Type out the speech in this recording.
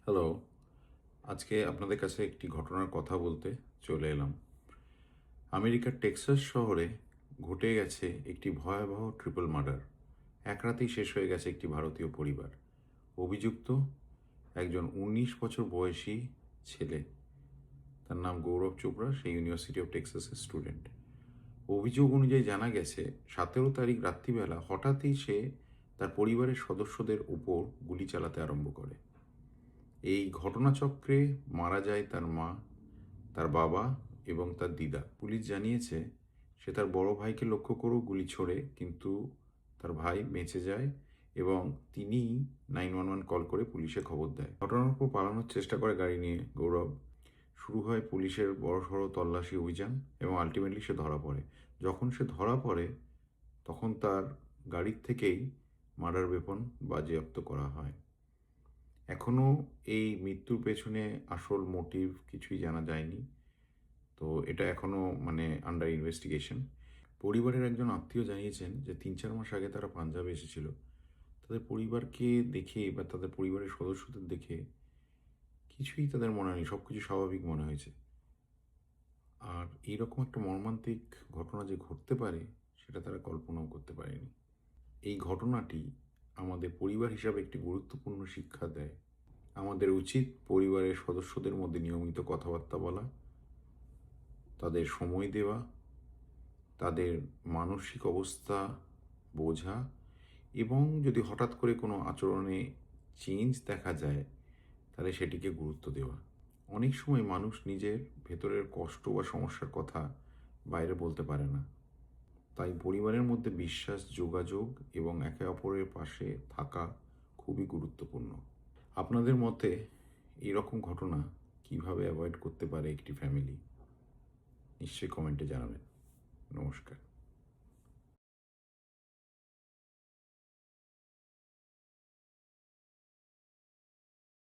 Hello, আজকে আপনাদের কাছে একটি ঘটনার কথা বলতে চলে এলাম। আমেরিকার টেক্সাস শহরে ঘটে গেছে একটি ভয়াবহ ট্রিপল মার্ডার। এক রাতেই শেষ হয়ে গেছে একটি ভারতীয় পরিবার। অভিযুক্ত একজন ১৯ বছর বয়সী ছেলে। তার নাম গৌরব চোপড়া, সে ইউনিভার্সিটি অফ টেক্সাসের স্টুডেন্ট। অভিযোগ অনুযায়ী জানা গেছে ১৭ তারিখ রাত্রিবেলা হঠাৎই সে তার পরিবারের সদস্যদের উপর গুলি চালাতে আরম্ভ করে। এই ঘটনাচক্রে মারা যায় তার মা, তার বাবা এবং তার দিদা। পুলিশ জানিয়েছে সে তার বড় ভাইকে লক্ষ্য করেও গুলি ছোড়ে, কিন্তু তার ভাই বেঁচে যায় এবং তিনি 911 কল করে পুলিশে খবর দেয়। ঘটনার পর পালানোর চেষ্টা করে গাড়ি নিয়ে গৌরব। শুরু হয় পুলিশের বড়সড় তল্লাশি অভিযান এবং আলটিমেটলি সে ধরা পড়ে। যখন সে ধরা পড়ে তখন তার গাড়ির থেকেই মার্ডার ওয়েপন বাজেয়াপ্ত করা হয়। এখনও এই মৃত্যুর পেছনে আসল মোটিভ কিছুই জানা যায়নি। তো এটা এখনও আন্ডার ইনভেস্টিগেশন। পরিবারের একজন আত্মীয় জানিয়েছেন যে ৩-৪ মাস আগে তারা পাঞ্জাবে এসেছিল। তাদের পরিবারকে দেখে বা তাদের পরিবারের সদস্যদের দেখে কিছুই তাদের মনে হয়নি, সব কিছু স্বাভাবিক মনে হয়েছে। আর এইরকম একটা মর্মান্তিক ঘটনা যে ঘটতে পারে সেটা তারা কল্পনাও করতে পারেনি। এই ঘটনাটি আমাদের পরিবার হিসাবে একটি গুরুত্বপূর্ণ শিক্ষা দেয়। আমাদের উচিত পরিবারের সদস্যদের মধ্যে নিয়মিত কথাবার্তা বলা, তাদের সময় দেওয়া, তাদের মানসিক অবস্থা বোঝা এবং যদি হঠাৎ করে কোনো আচরণে চেঞ্জ দেখা যায় তাহলে সেটিকে গুরুত্ব দেওয়া। অনেক সময় মানুষ নিজের ভেতরের কষ্ট বা সমস্যার কথা বাইরে বলতে পারে না, তাই পরিবারের মধ্যে বিশ্বাস, যোগাযোগ এবং একে অপরের পাশে থাকা খুবই গুরুত্বপূর্ণ। আপনাদের মতে এইরকম ঘটনা কিভাবে অ্যাভয়েড করতে পারে একটি ফ্যামিলি? নিশ্চয়ই কমেন্টে জানাবেন। নমস্কার।